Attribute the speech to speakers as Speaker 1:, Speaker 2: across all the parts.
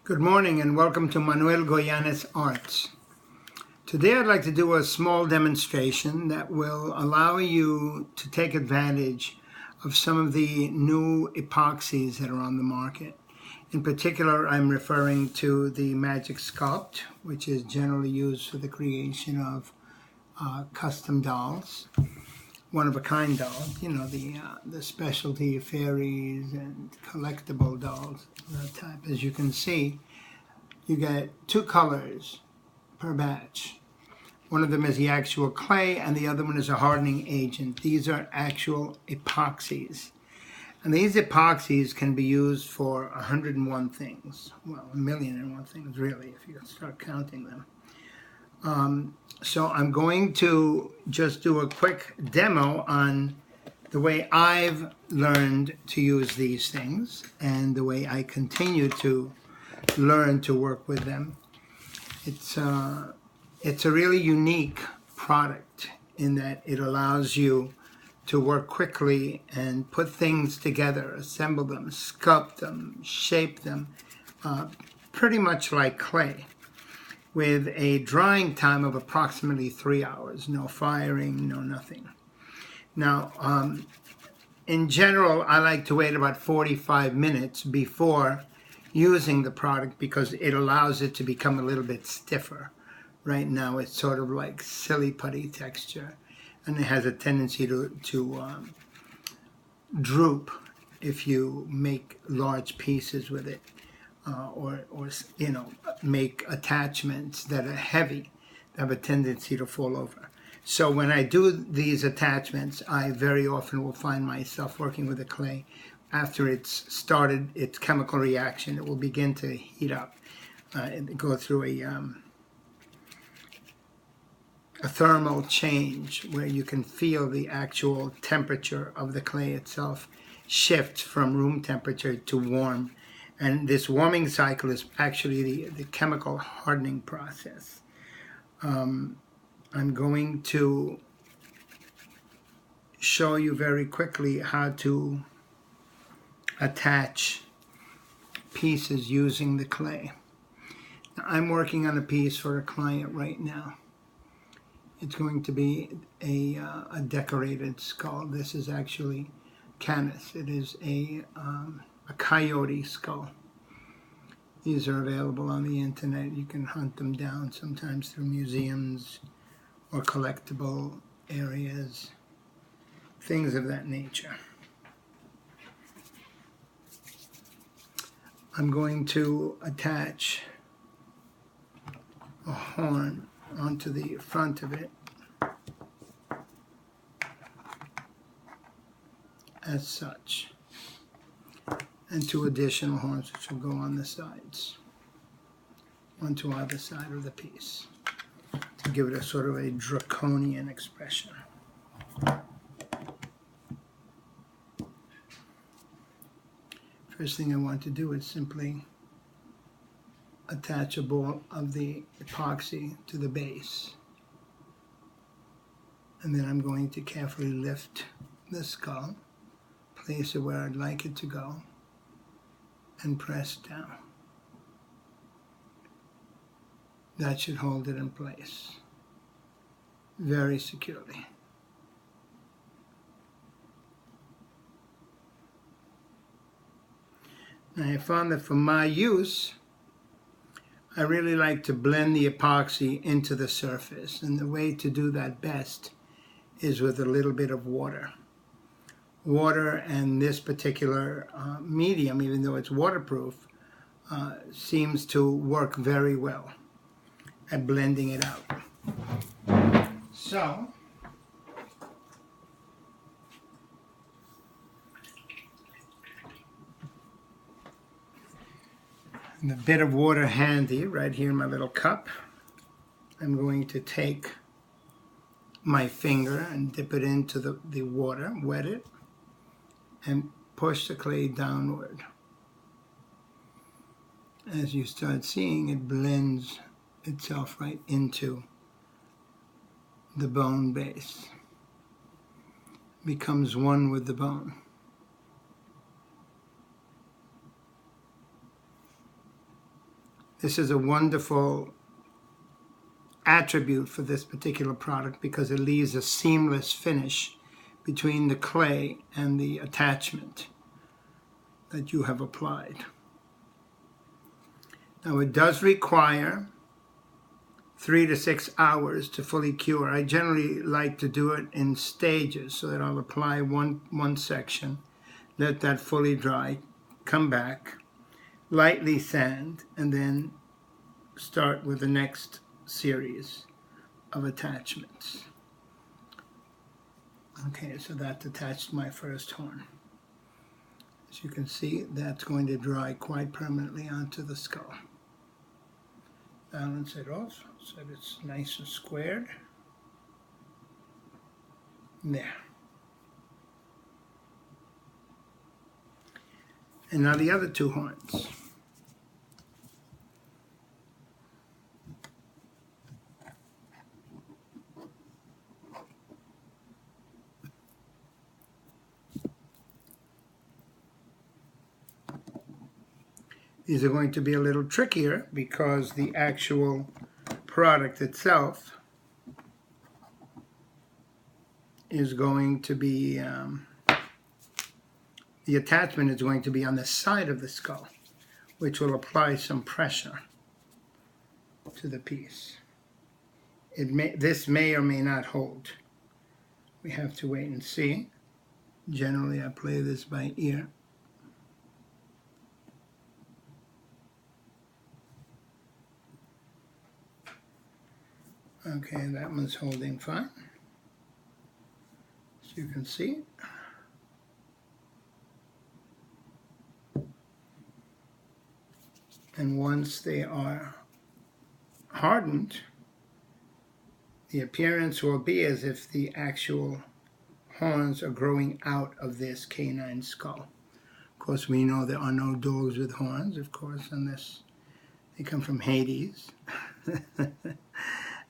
Speaker 1: Good morning and welcome to Manuel Goyanes Arts. Today I'd like to do a small demonstration that will allow you to take advantage of some of the new epoxies that are on the market. In particular, I'm referring to the Magic Sculpt, which is generally used for the creation of custom dolls, one-of-a-kind dolls, you know, the specialty fairies and collectible dolls, that type. As you can see, you get two colors per batch. One of them is the actual clay and the other one is a hardening agent. These are actual epoxies. And these epoxies can be used for 101 things. Well, 1,000,001 things, really, if you start counting them. So I'm going to just do a quick demo on the way I've learned to use these things and the way I continue to learn to work with them. It's a really unique product in that it allows you to work quickly and put things together, assemble them, sculpt them, shape them, pretty much like clay, with a drying time of approximately 3 hours. No firing, no nothing. Now, in general, I like to wait about 45 minutes before using the product because it allows it to become a little bit stiffer. Right now, it's sort of like silly putty texture, and it has a tendency to droop if you make large pieces with it. Or you know, make attachments that are heavy, have a tendency to fall over. So when I do these attachments, I very often will find myself working with the clay. After it's started its chemical reaction, it will begin to heat up and go through a thermal change where you can feel the actual temperature of the clay itself shift from room temperature to warm. And this warming cycle is actually the chemical hardening process. I'm going to show you very quickly how to attach pieces using the clay. Now, I'm working on a piece for a client right now. It's going to be a decorated skull. This is actually Canis. It is a coyote skull. These are available on the internet. You can hunt them down sometimes through museums or collectible areas, things of that nature. I'm going to attach a horn onto the front of it as such, and two additional horns which will go on the sides, one to either side of the piece, to give it a sort of a draconian expression. First thing I want to do is simply attach a ball of the epoxy to the base, and then I'm going to carefully lift the skull, place it where I'd like it to go, and press down. That should hold it in place very securely. Now, I found that for my use, I really like to blend the epoxy into the surface, and the way to do that best is with a little bit of water. Water and this particular medium, even though it's waterproof, seems to work very well at blending it out. So, and a bit of water handy right here in my little cup, I'm going to take my finger and dip it into the water, wet it, and push the clay downward. As you start seeing, it blends itself right into the bone base, becomes one with the bone. This is a wonderful attribute for this particular product because it leaves a seamless finish between the clay and the attachment that you have applied. Now it does require 3 to 6 hours to fully cure. I generally like to do it in stages so that I'll apply one section, let that fully dry, come back, lightly sand, and then start with the next series of attachments. Okay, so that's attached to my first horn. As you can see, that's going to dry quite permanently onto the skull. Balance it off so that it's nice and squared. There. And now the other two horns. These are going to be a little trickier because the actual product itself is going to be, the attachment is going to be on the side of the skull, which will apply some pressure to the piece. This may or may not hold. We have to wait and see. Generally, I play this by ear. Okay, that one's holding fine, as you can see. And once they are hardened, the appearance will be as if the actual horns are growing out of this canine skull. Of course, we know there are no dogs with horns, of course, unless they come from Hades.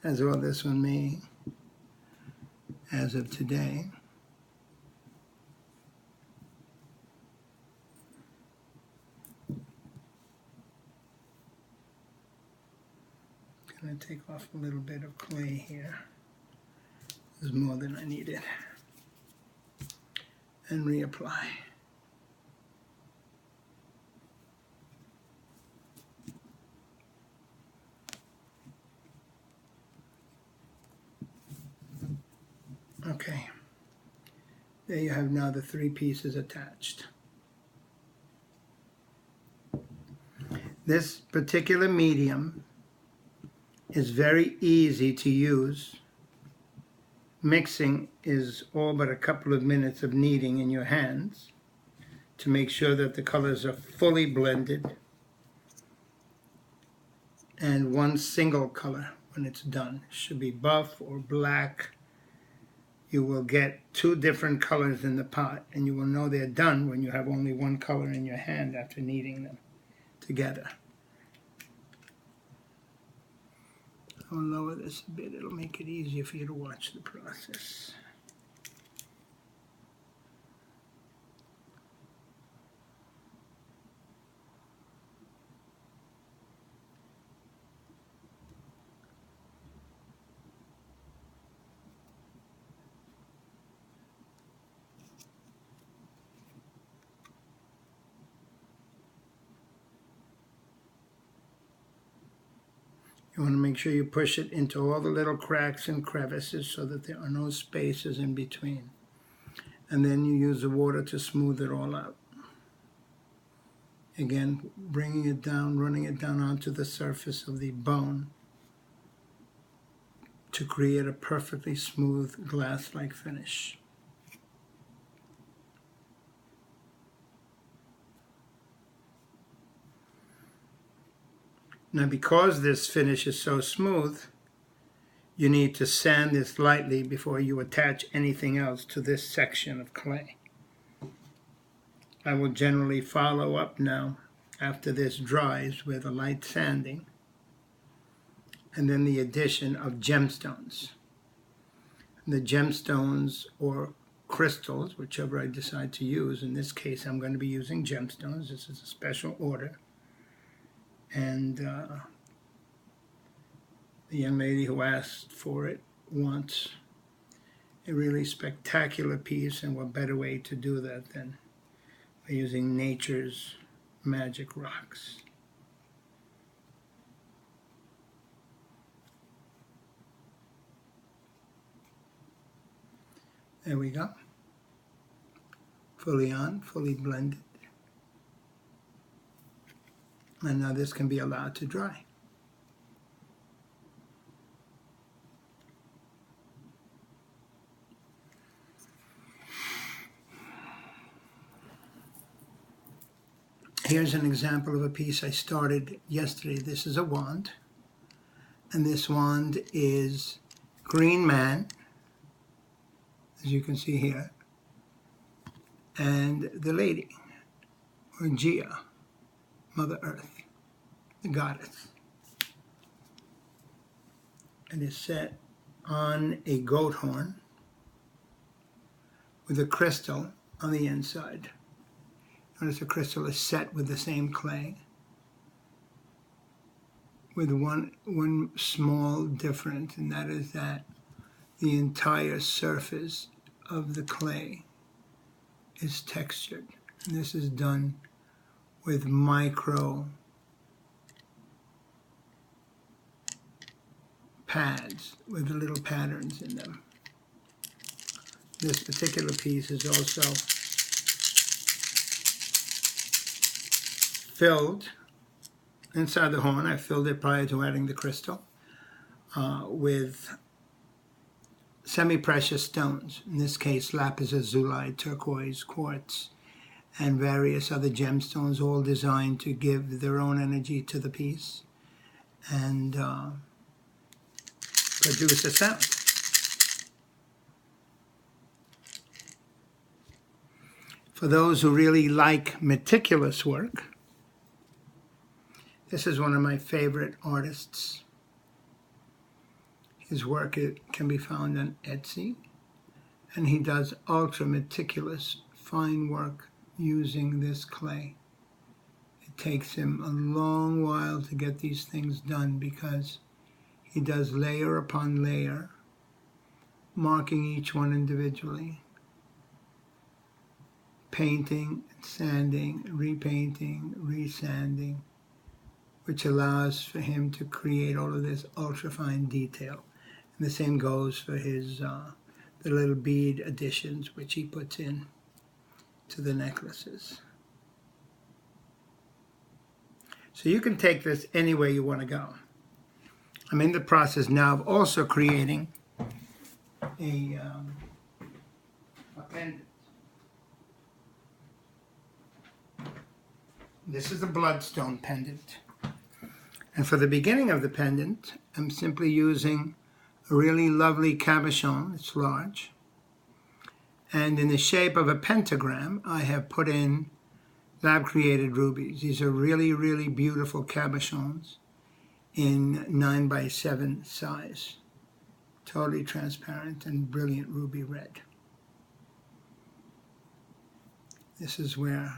Speaker 1: As well, this one may, as of today. I'm going to take off a little bit of clay here. There's more than I needed. And reapply. Okay, there you have now the 3 pieces attached. This particular medium is very easy to use. Mixing is all but a couple of minutes of kneading in your hands to make sure that the colors are fully blended and one single color when it's done. It should be buff or black. You will get 2 different colors in the pot, and you will know they're done when you have only one color in your hand after kneading them together. I'll lower this a bit. It'll make it easier for you to watch the process. You want to make sure you push it into all the little cracks and crevices so that there are no spaces in between. And then you use the water to smooth it all out. Again, bringing it down, running it down onto the surface of the bone to create a perfectly smooth glass-like finish. Now, because this finish is so smooth, you need to sand this lightly before you attach anything else to this section of clay. I will generally follow up now after this dries with a light sanding and then the addition of gemstones. The gemstones or crystals, whichever I decide to use. In this case, I'm going to be using gemstones. This is a special order. And the young lady who asked for it wants a really spectacular piece, and what better way to do that than by using nature's magic rocks. There we go. Fully on, fully blended. And now this can be allowed to dry. Here's an example of a piece I started yesterday. This is a wand, and this wand is Green Man, as you can see here, and the lady, or Gia, Mother Earth, the goddess. It is set on a goat horn with a crystal on the inside. Notice the crystal is set with the same clay, with one small difference, and that is that the entire surface of the clay is textured. And this is done with micro pads with little patterns in them. This particular piece is also filled inside the horn. I filled it prior to adding the crystal with semi-precious stones. In this case, lapis lazuli, turquoise, quartz, and various other gemstones, all designed to give their own energy to the piece and produce a sound. For those who really like meticulous work, this is one of my favorite artists. His work can be found on Etsy, and he does ultra meticulous fine work using this clay. It takes him a long while to get these things done because he does layer upon layer, marking each one individually, painting, sanding, repainting, resanding, which allows for him to create all of this ultra-fine detail. And the same goes for his the little bead additions which he puts in to the necklaces. So you can take this any way you want to go. I'm in the process now of also creating a pendant. This is the bloodstone pendant. And for the beginning of the pendant, I'm simply using a really lovely cabochon. It's large. And in the shape of a pentagram, I have put in lab-created rubies. These are really, really beautiful cabochons in 9x7 size. Totally transparent and brilliant ruby red. This is where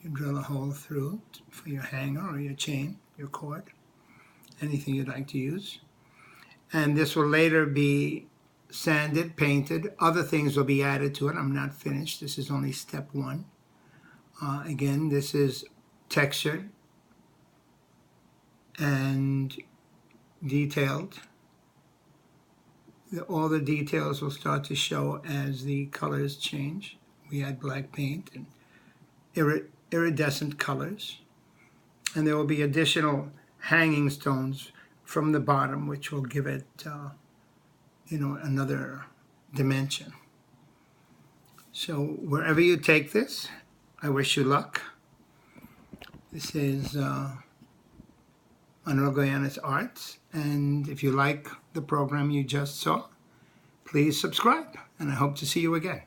Speaker 1: you drill a hole through for your hanger or your chain, your cord, anything you'd like to use. And this will later be sanded, painted. Other things will be added to it. I'm not finished. This is only step one. Again, this is textured and detailed. All the details will start to show as the colors change. We add black paint and iridescent colors. And there will be additional hanging stones from the bottom, which will give it, another dimension. So wherever you take this, I wish you luck. This is Manuel Goyanes Arts, and if you like the program you just saw, please subscribe, and I hope to see you again.